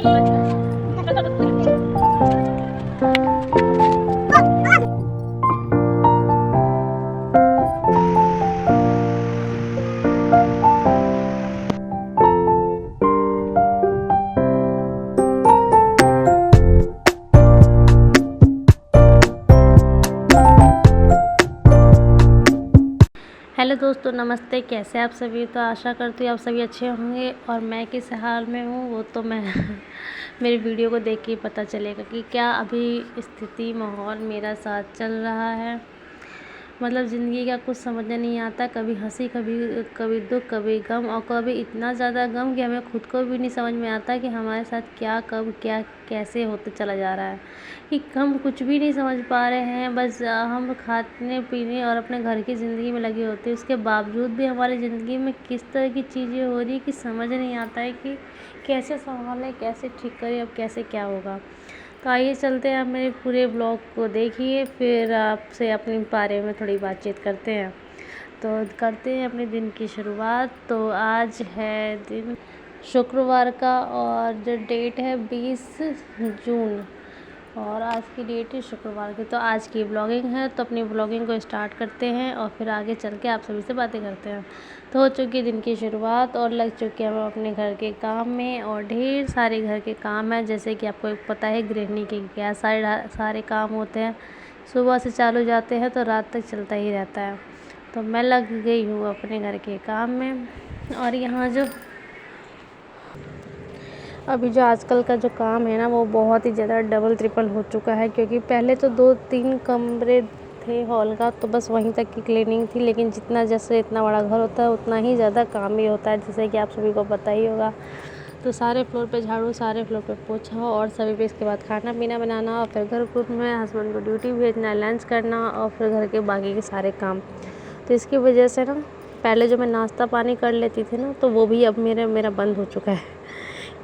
Hello दोस्तों, नमस्ते। कैसे आप सभी? तो आशा करती हूँ आप सभी अच्छे होंगे। और मैं किस हाल में हूँ वो तो मैं मेरी वीडियो को देख के ही पता चलेगा कि क्या अभी स्थिति माहौल मेरा साथ चल रहा है। मतलब ज़िंदगी का कुछ समझ में नहीं आता, कभी हंसी, कभी कभी दुख, कभी गम, और कभी इतना ज़्यादा गम कि हमें खुद को भी नहीं समझ में आता कि हमारे साथ क्या, कब, क्या, कैसे होते चला जा रहा है। कि हम कुछ भी नहीं समझ पा रहे हैं। बस हम खाने पीने और अपने घर की ज़िंदगी में लगे होते हैं। उसके बावजूद भी हमारी ज़िंदगी में किस तरह की चीज़ें हो रही है कि समझ नहीं आता है कि कैसे संभालें, कैसे ठीक करें, अब कैसे क्या होगा। तो आइए चलते हैं, आप मेरे पूरे ब्लॉग को देखिए, फिर आपसे अपने बारे में थोड़ी बातचीत करते हैं। तो करते हैं अपने दिन की शुरुआत। तो आज है दिन शुक्रवार का और जो डेट है 20 जून, और आज की डेट है शुक्रवार की। तो आज की ब्लॉगिंग है, तो अपनी ब्लॉगिंग को स्टार्ट करते हैं और फिर आगे चल के आप सभी से बातें करते हैं। तो हो चुकी दिन की शुरुआत और लग चुके हैं हम अपने घर के काम में, और ढेर सारे घर के काम हैं। जैसे कि आपको पता है गृहिणी के क्या सारे काम होते हैं, सुबह से चालू जाते हैं तो रात तक चलता ही रहता है। तो मैं लग गई हूँ अपने घर के काम में। और यहाँ जो अभी जो आजकल का जो काम है ना, वो बहुत ही ज़्यादा डबल ट्रिपल हो चुका है। क्योंकि पहले तो 2-3 कमरे थे हॉल का, तो बस वहीं तक की क्लीनिंग थी। लेकिन जैसे इतना बड़ा घर होता है उतना ही ज़्यादा काम भी होता है, जैसे कि आप सभी को पता ही होगा। तो सारे फ्लोर पे झाड़ू, सारे फ्लोर पे पोछा, और सभी पे इसके बाद खाना पीना बनाना, और फिर घर ग्रुप में हस्बैंड को ड्यूटी भेजना, लंच करना, और फिर घर के बाकी के सारे काम। तो इसकी वजह से ना, पहले जो मैं नाश्ता पानी कर लेती थी ना, तो वो भी अब मेरा बंद हो चुका है।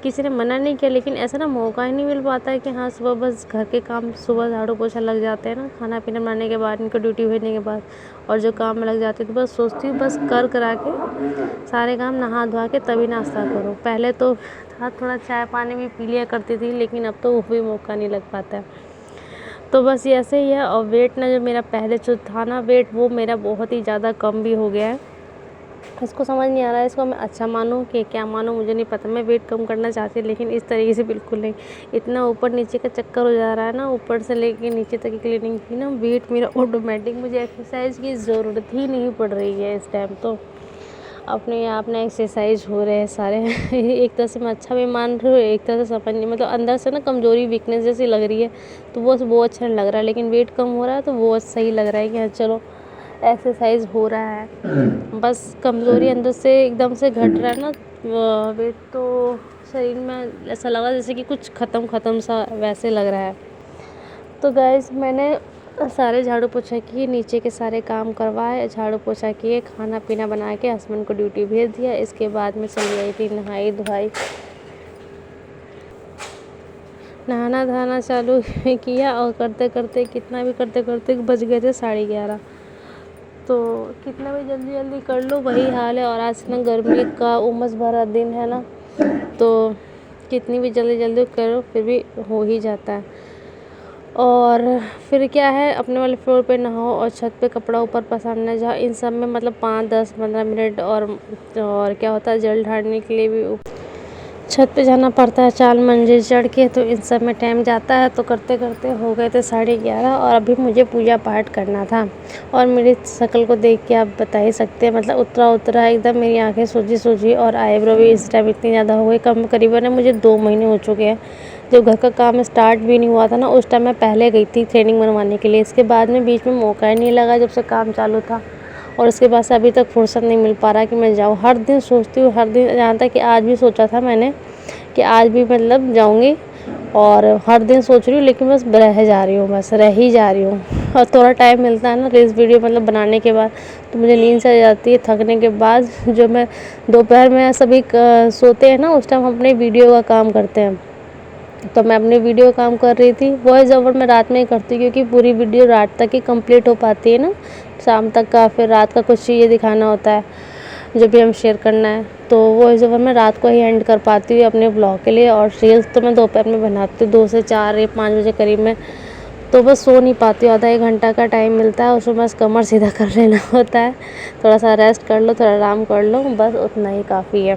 किसी ने मना नहीं किया, लेकिन ऐसा ना मौका ही नहीं मिल पाता है कि हाँ सुबह बस घर के काम, सुबह झाड़ू पोछा लग जाते हैं ना, खाना पीना बनाने के बाद, इनको ड्यूटी भेजने के बाद, और जो काम में लग जाती है तो बस सोचती हूँ बस करा के सारे काम, नहा धोआ के तभी नाश्ता करो। पहले तो था थोड़ा चाय पानी भी पी लिया करती थी, लेकिन अब तो वो भी मौका नहीं लग पाता है। तो बस ये ऐसे ही है। और वेट ना, जो मेरा पहले जो था ना वेट, वो मेरा बहुत ही ज़्यादा कम भी हो गया है। इसको समझ नहीं आ रहा है, इसको मैं अच्छा मानूँ कि क्या मानूँ, मुझे नहीं पता। मैं वेट कम करना चाहती हूँ, लेकिन इस तरीके से बिल्कुल नहीं। इतना ऊपर नीचे का चक्कर हो जा रहा है ना, ऊपर से लेके नीचे तक की क्लीनिंग की ना, वेट मेरा ऑटोमेटिक, मुझे एक्सरसाइज की ज़रूरत ही नहीं पड़ रही है इस टाइम। तो अपने आप ना एक्सरसाइज हो रहे हैं सारे एक तरह से मैं अच्छा भी मान रही हूँ, एक तरह से समझ नहीं, मतलब अंदर से ना कमज़ोरी, वीकनेस जैसी लग रही है। तो वो अच्छा नहीं लग रहा है, लेकिन वेट कम हो रहा है तो वो सही लग रहा है कि हाँ चलो एक्सरसाइज हो रहा है। बस कमज़ोरी अंदर से एकदम से घट रहा है ना, वेट तो शरीर में ऐसा लगा जैसे कि कुछ ख़त्म सा वैसे लग रहा है। तो गाइस, मैंने सारे झाड़ू पोछा किए, नीचे के सारे काम करवाए, झाड़ू पोछा किए, खाना पीना बना के हस्बैंड को ड्यूटी भेज दिया। इसके बाद में चली आई थी नहाई धोई, नहाना धोना चालू किया, और करते करते कितना भी करते करते बज गए थे 11:30। तो कितना भी जल्दी जल्दी कर लो वही हाल है। और आज ना गर्मी का उमस भरा दिन है ना, तो कितनी भी जल्दी जल्दी करो फिर भी हो ही जाता है। और फिर क्या है, अपने वाले फ्लोर पे नहाओ और छत पे कपड़ा ऊपर पसारने जाओ, इन सब में मतलब 5-10-15 मिनट। और क्या होता है, जल ढारने के लिए भी छत पे जाना पड़ता है 4 मंजिल चढ़ के, तो इन सब में टाइम जाता है। तो करते करते हो गए थे 11:30, और अभी मुझे पूजा पाठ करना था। और मेरी शक्ल को देख के आप बता ही सकते हैं, मतलब उतरा एकदम, मेरी आंखें सूजी और आईब्रो भी इस टाइम इतनी ज़्यादा हो गई। करीबन मुझे 2 महीने हो चुके हैं। जब घर का काम स्टार्ट भी नहीं हुआ था ना, उस टाइम मैं पहले गई थी थ्रेडिंग बनवाने के लिए। इसके बाद में बीच में मौका ही नहीं लगा जब से काम चालू था, और उसके बाद से अभी तक फुर्सत नहीं मिल पा रहा कि मैं जाऊँ। हर दिन सोचती हूँ, हर दिन, यहाँ तक कि आज भी सोचा था मैंने कि आज भी मतलब जाऊँगी, और हर दिन सोच रही हूँ, लेकिन बस रह जा रही हूँ, बस रह ही जा रही हूँ। और थोड़ा टाइम मिलता है ना रील्स वीडियो मतलब बनाने के बाद, तो मुझे नींद से आ जाती है थकने के बाद। जो मैं दोपहर में सभी सोते हैं ना, उस टाइम हम अपने वीडियो का काम करते हैं। तो मैं अपने वीडियो काम कर रही थी। वॉइस ओवर मैं रात में ही करती हूँ, क्योंकि पूरी वीडियो रात तक ही कंप्लीट हो पाती है ना, शाम तक का फिर रात का कुछ चीज़ें दिखाना होता है। जो भी हम शेयर करना है। तो वॉइस ओवर मैं रात को ही एंड कर पाती हूँ अपने ब्लॉग के लिए, और रील्स तो मैं दोपहर में बनाती हूँ 2 से 4 या 5 बजे करीब में। तो बस सो नहीं पाती हूँ, आधा 1 घंटा का टाइम मिलता है, उसमें बस कमर सीधा कर लेना होता है, थोड़ा सा रेस्ट कर लो, थोड़ा आराम कर लो, बस उतना ही काफ़ी है।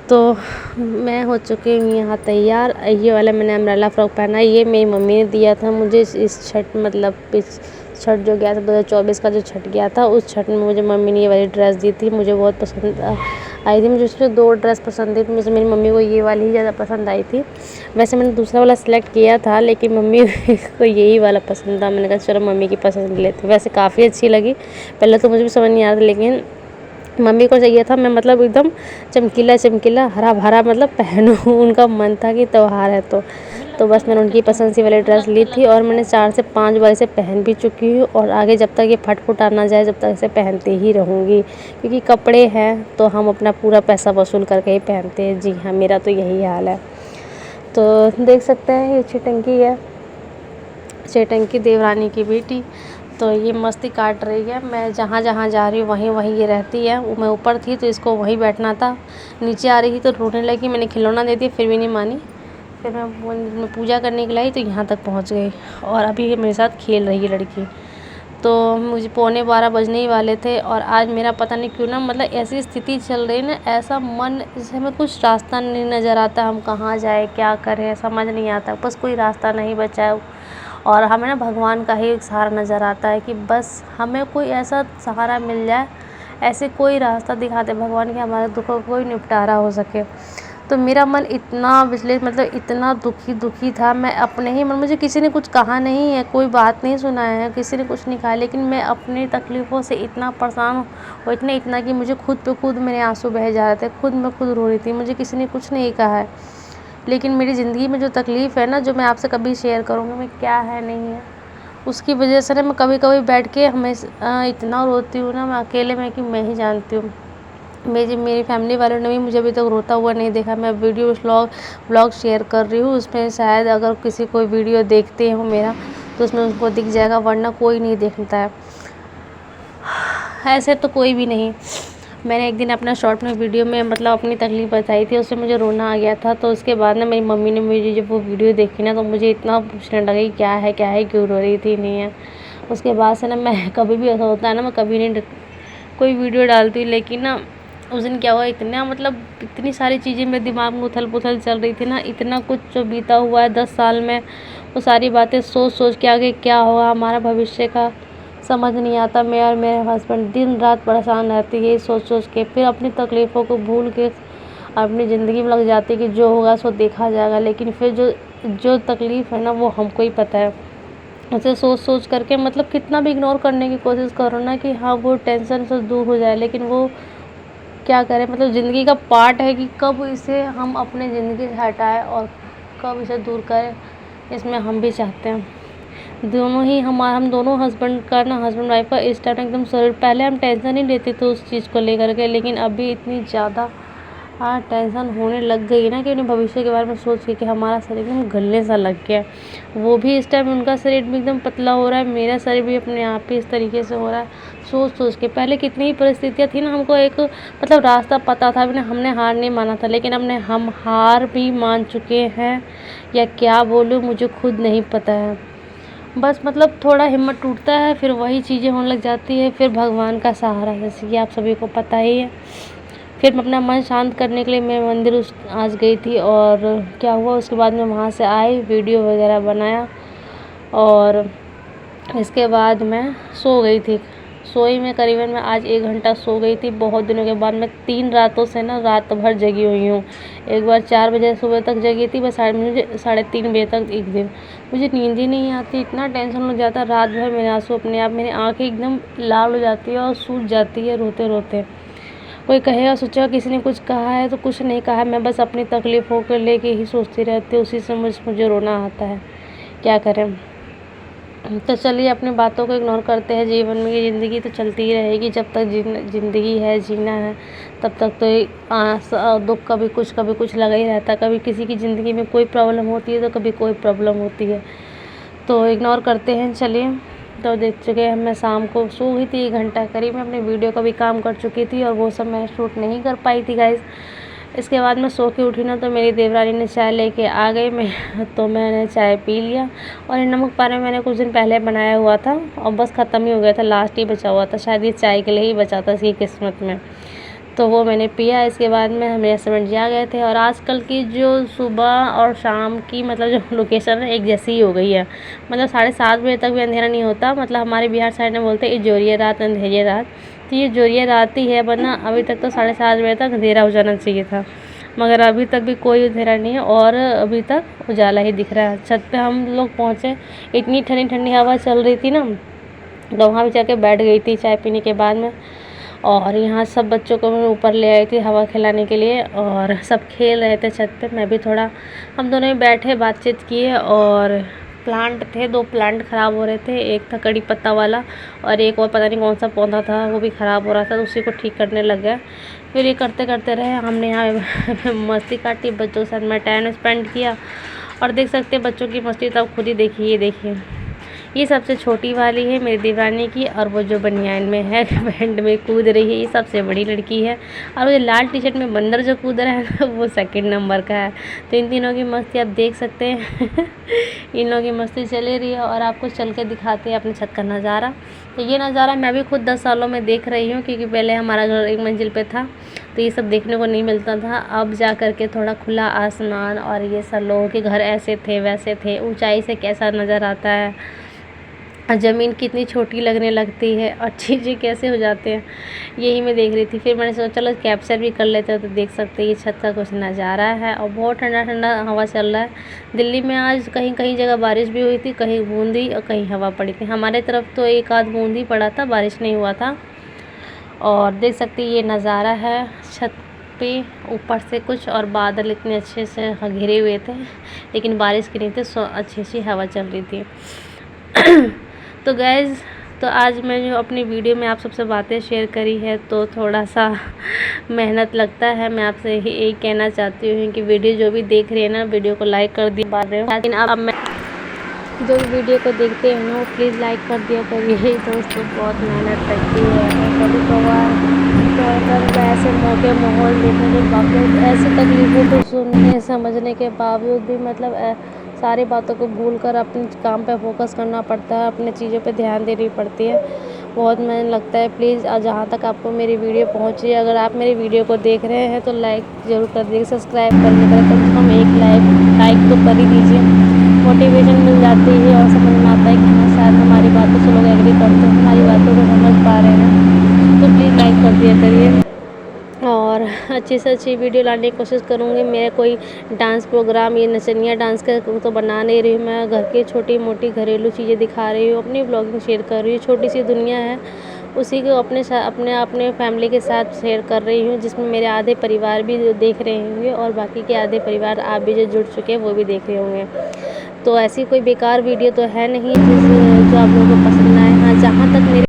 तो मैं हो चुकी हूँ यहाँ तैयार। ये वाला मैंने अम्ब्रेला फ्रॉक पहना है, ये मेरी मम्मी ने दिया था मुझे इस छठ, मतलब इस छठ जो गया था 2024 का जो छठ गया था, उस छठ में मुझे मम्मी ने ये वाली ड्रेस दी थी। मुझे बहुत पसंद आई थी। मुझे उसमें 2 ड्रेस पसंद थी, मुझे मेरी मम्मी को ये वाली ही ज़्यादा पसंद आई थी। वैसे मैंने दूसरा वाला सिलेक्ट किया था, लेकिन मम्मी को यही वाला पसंद था। मैंने कहा चलो मम्मी की पसंद लेते। वैसे काफ़ी अच्छी लगी, पहले तो मुझे भी समझ नहीं आ रहा था, लेकिन मम्मी को चाहिए था मैं मतलब एकदम चमकीला चमकीला हरा भरा मतलब पहनूँ। उनका मन था कि त्योहार है, तो बस मैंने उनकी पसंद सी वाली ड्रेस ली थी, और मैंने 4 से 5 बार इसे पहन भी चुकी हूँ, और आगे जब तक ये फट फुट ना जाए जब तक इसे पहनती ही रहूँगी, क्योंकि कपड़े हैं तो हम अपना पूरा पैसा वसूल करके ही पहनते हैं। जी हाँ, मेरा तो यही हाल है। तो देख सकते हैं ये चिटंकी है, चिटंकी देवरानी की बेटी। तो ये मस्ती काट रही है। मैं जहाँ जहाँ जा रही हूँ वहीं वहीं ये रहती है। मैं ऊपर थी तो इसको वहीं बैठना था, नीचे आ रही थी तो रोने लगी। मैंने खिलौना दे दिया फिर भी नहीं मानी। फिर मैं पूजा करने के लिए आई तो यहाँ तक पहुँच गई, और अभी ये मेरे साथ खेल रही है लड़की। तो मुझे 11:15 बजने ही वाले थे, और आज मेरा पता नहीं क्यों ना मतलब ऐसी स्थिति चल रही है ना, ऐसा मन जैसे हमें कुछ रास्ता नहीं नज़र आता, हम कहाँ जाए क्या करें समझ नहीं आता, बस कोई रास्ता नहीं बचा है। और हमें ना भगवान का ही एक सहारा नज़र आता है कि बस हमें कोई ऐसा सहारा मिल जाए, ऐसे कोई रास्ता दिखा दे भगवान कि हमारे दुखों का कोई निपटारा हो सके। तो मेरा मन इतना पिछले मतलब इतना दुखी था, मैं अपने ही मन, मुझे किसी ने कुछ कहा नहीं है, कोई बात नहीं सुनाया है, किसी ने कुछ नहीं कहा, लेकिन मैं अपनी तकलीफ़ों से इतना परेशान और इतना कि मुझे खुद पे खुद मेरे आंसू बह जा रहे थे, मैं खुद रो रही थी। मुझे किसी ने कुछ नहीं कहा है, लेकिन मेरी ज़िंदगी में जो तकलीफ़ है ना, जो मैं आपसे कभी शेयर करूँगी मैं क्या है नहीं है, उसकी वजह से ना मैं कभी कभी बैठ के हमेशा इतना रोती हूँ ना मैं अकेले में कि मैं ही जानती हूँ। मेरी फैमिली वालों ने भी मुझे अभी तक रोता हुआ नहीं देखा। मैं वीडियो व्लॉग शेयर कर रही हूँ, उसमें शायद अगर किसी कोई वीडियो देखते हो मेरा तो उसमें उनको दिख जाएगा, वरना कोई नहीं देखता है, ऐसे तो कोई भी नहीं। मैंने एक दिन अपना शॉर्ट में वीडियो में मतलब अपनी तकलीफ़ बताई थी, उससे मुझे रोना आ गया था। तो उसके बाद ना मेरी मम्मी ने मुझे जब वो वीडियो देखी ना, तो मुझे इतना पूछने लगी क्या है क्यों रो रही थी नहीं है। उसके बाद से ना मैं कभी भी ऐसा होता है ना, मैं कभी नहीं कोई वीडियो डालती, लेकिन ना उस दिन क्या हुआ, इतना मतलब इतनी सारी चीज़ें मेरे दिमाग में उथल पुथल चल रही थी ना, इतना कुछ जो बीता हुआ है 10 साल में, वो सारी बातें सोच के आगे क्या होगा हमारा भविष्य का समझ नहीं आता। मैं और मेरे हस्बैंड दिन रात परेशान रहती है सोच के, फिर अपनी तकलीफ़ों को भूल के अपनी ज़िंदगी में लग जाती है कि जो होगा सो देखा जाएगा। लेकिन फिर जो तकलीफ़ है ना वो हमको ही पता है। उसे सोच करके मतलब कितना भी इग्नोर करने की कोशिश करो ना कि हाँ वो टेंशन से दूर हो जाए, लेकिन वो क्या करें, मतलब ज़िंदगी का पार्ट है कि कब इसे हम अपने ज़िंदगी से हटाएं और कब इसे दूर करें, इसमें हम भी चाहते हैं। दोनों ही हम दोनों हस्बैंड वाइफ का इस टाइम एकदम शरीर, पहले हम टेंशन ही लेते थे उस चीज़ को लेकर के, लेकिन अभी इतनी ज़्यादा टेंशन होने लग गई ना कि उन्हें भविष्य के बारे में सोच के कि हमारा शरीर एकदम गलने सा लग गया है। वो भी इस टाइम उनका शरीर भी एकदम पतला हो रहा है, मेरा शरीर भी अपने आप ही इस तरीके से हो रहा है। सोच के पहले कितनी ही परिस्थितियाँ थी ना, हमको एक मतलब रास्ता पता था, हमने हार नहीं माना था, लेकिन हम हार भी मान चुके हैं, या क्या बोलूँ मुझे खुद नहीं पता है। बस मतलब थोड़ा हिम्मत टूटता है, फिर वही चीज़ें होने लग जाती है, फिर भगवान का सहारा, जैसे कि आप सभी को पता ही है। फिर मैं अपना मन शांत करने के लिए मैं मंदिर आज गई थी, और क्या हुआ उसके बाद मैं वहाँ से आई, वीडियो वगैरह बनाया, और इसके बाद मैं सो गई थी। सोई मैं करीबन मैं आज 1 घंटा सो गई थी। बहुत दिनों के बाद मैं 3 रातों से ना रात भर जगी हुई हूँ। एक बार 4 बजे सुबह तक जगी थी, बस मुझे 3:30 बजे तक एक दिन मुझे नींद ही नहीं आती, इतना टेंशन हो जाता है। रात भर मेरे आंसू अपने आप, मेरी आँखें एकदम लाल हो जाती है और सूज जाती है रोते रोते। कोई कहेगा सोचेगा किसी ने कुछ कहा है, तो कुछ नहीं कहा, मैं बस अपनी तकलीफ़ों को लेके ही सोचती रहती हूँ, उसी से मुझे रोना आता है, क्या करें। तो चलिए अपनी बातों को इग्नोर करते हैं। जीवन में ये ज़िंदगी तो चलती ही रहेगी, जब तक ज़िंदगी है जीना है तब तक तो दुख कभी कुछ लगा ही रहता है। कभी किसी की ज़िंदगी में कोई प्रॉब्लम होती है तो कभी कोई प्रॉब्लम होती है, तो इग्नोर करते हैं। चलिए तो देख चुके हैं, मैं शाम को सो गई थी 1 घंटा करीब। मैं अपने वीडियो का भी काम कर चुकी थी और वो सब मैं शूट नहीं कर पाई थी गाइज़। इसके बाद मैं सो के उठी ना तो मेरी देवरानी ने चाय लेके आ गई। तो मैंने चाय पी लिया। और ये नमक पारे मैंने कुछ दिन पहले बनाया हुआ था और बस ख़त्म ही हो गया था, लास्ट ही बचा हुआ था, शायद ये चाय के लिए ही बचा था इसकी किस्मत में। तो वो मैंने पिया। इसके बाद में मेरे हस्बैंड जी आ गए थे। और आजकल की जो सुबह और शाम की मतलब जो लोकेशन है एक जैसी ही हो गई है। मतलब 7:30 बजे तक भी अंधेरा नहीं होता। मतलब हमारे बिहार साइड में बोलते हैं जोरिया रात अंधेरिया रात, तो ये जोरिया रात ही है, वरना अभी तक तो 7:30 बजे तक अंधेरा हो जाना चाहिए था। मगर अभी तक भी कोई अंधेरा नहीं है और अभी तक उजाला ही दिख रहा है। छत पे हम लोग पहुँचे, इतनी ठंडी ठंडी हवा चल रही थी ना, तो वहाँ भी जाके बैठ गई थी चाय पीने के बाद में। और यहाँ सब बच्चों को मैं ऊपर ले आई थी हवा खिलाने के लिए और सब खेल रहे थे छत पे। मैं भी थोड़ा, हम दोनों ही बैठे बातचीत किए। और प्लांट थे, 2 प्लांट ख़राब हो रहे थे, एक था कड़ी पत्ता वाला और एक और पता नहीं कौन सा पौधा था, वो भी ख़राब हो रहा था, तो उसी को ठीक करने लग गया। फिर ये करते करते रहे, हमने यहाँ मस्ती काटी, बच्चों के साथ मैं टाइम स्पेंड किया। और देख सकते हैं बच्चों की मस्ती तो आप खुद ही देखिए। ये देखिए, ये सबसे छोटी वाली है मेरी देवरानी की, और वो जो बनियान में है बैंड में कूद रही है, ये सबसे बड़ी लड़की है। और वो लाल टी शर्ट में बंदर जो कूद रहा है ना, वो 2nd नंबर का है। तो इन तीनों की मस्ती आप देख सकते हैं। इन लोगों की मस्ती चली रही है। और आपको चल के दिखाते हैं अपने छत का नज़ारा। तो ये नज़ारा मैं भी खुद 10 सालों में देख रही हूँ, क्योंकि पहले हमारा घर 1 मंजिल पे था तो ये सब देखने को नहीं मिलता था। अब जा कर के थोड़ा खुला आसमान और ये सब लोगों के घर ऐसे थे वैसे थे, ऊंचाई से कैसा नज़र आता है, और ज़मीन कितनी छोटी लगने लगती है और चीज़ें कैसे हो जाते हैं, यही मैं देख रही थी। फिर मैंने सोचा चलो कैप्चर भी कर लेते हैं। तो देख सकते हैं ये छत का कुछ नज़ारा है और बहुत ठंडा ठंडा हवा चल रहा है। दिल्ली में आज कहीं कहीं जगह बारिश भी हुई थी, कहीं बूंदी और कहीं हवा पड़ी थी। हमारे तरफ तो 1 आध बूंद ही पड़ा था, बारिश नहीं हुआ था। और देख सकते हैं ये नज़ारा है छत पे ऊपर से कुछ, और बादल इतने अच्छे से घिरे हुए थे, लेकिन बारिश की नहीं थे, अच्छी अच्छी हवा चल रही थी। तो गाइज़, तो आज मैं जो अपनी वीडियो में आप सबसे बातें शेयर करी है, तो थोड़ा सा मेहनत लगता है। मैं आपसे यही कहना चाहती हूँ कि वीडियो जो भी देख रही है ना, वीडियो को लाइक कर दिया बात रहे हो, लेकिन अब मैं जो भी वीडियो को देखते हैं ना, प्लीज़ लाइक कर दिया करिए। दोस्तों बहुत मेहनत लगती है, कभी कभार तो अगर ऐसे मौके माहौल देखने के बावजूद, ऐसी तकलीफ़ों को सुनने समझने के बावजूद भी मतलब सारी बातों को भूल कर अपने काम पे फोकस करना पड़ता है, अपने चीज़ों पे ध्यान देनी पड़ती है। बहुत मेहनत लगता है। प्लीज़ जहाँ तक आपको मेरी वीडियो पहुँची, अगर आप मेरी वीडियो को देख रहे हैं तो लाइक ज़रूर कर दीजिए, सब्सक्राइब करने का कम से कम 1 लाइक तो कर ही दीजिए। मोटिवेशन मिल जाती है और समझ में आता है कि हाँ शायद हमारी बातों से लोग एग्री करते हैं, हमारी बातों को समझ पा रहे हैं। तो प्लीज़ लाइक कर दिया करिए। और अच्छी से अच्छी वीडियो लाने की कोशिश करूँगी। मेरा कोई डांस प्रोग्राम, ये नचनिया डांस का तो बना नहीं रही हूँ मैं, घर की छोटी मोटी घरेलू चीज़ें दिखा रही हूँ, अपनी ब्लॉगिंग शेयर कर रही हूँ। छोटी सी दुनिया है, उसी को अपने फैमिली के साथ शेयर कर रही हूँ, जिसमें मेरे आधे परिवार भी देख रहे होंगे और बाकी के आधे परिवार आप भी जो जुड़ चुके हैं वो भी देख रहे होंगे। तो ऐसी कोई बेकार वीडियो तो है नहीं जो आप लोगों को पसंद आए। हाँ, जहाँ तक मेरे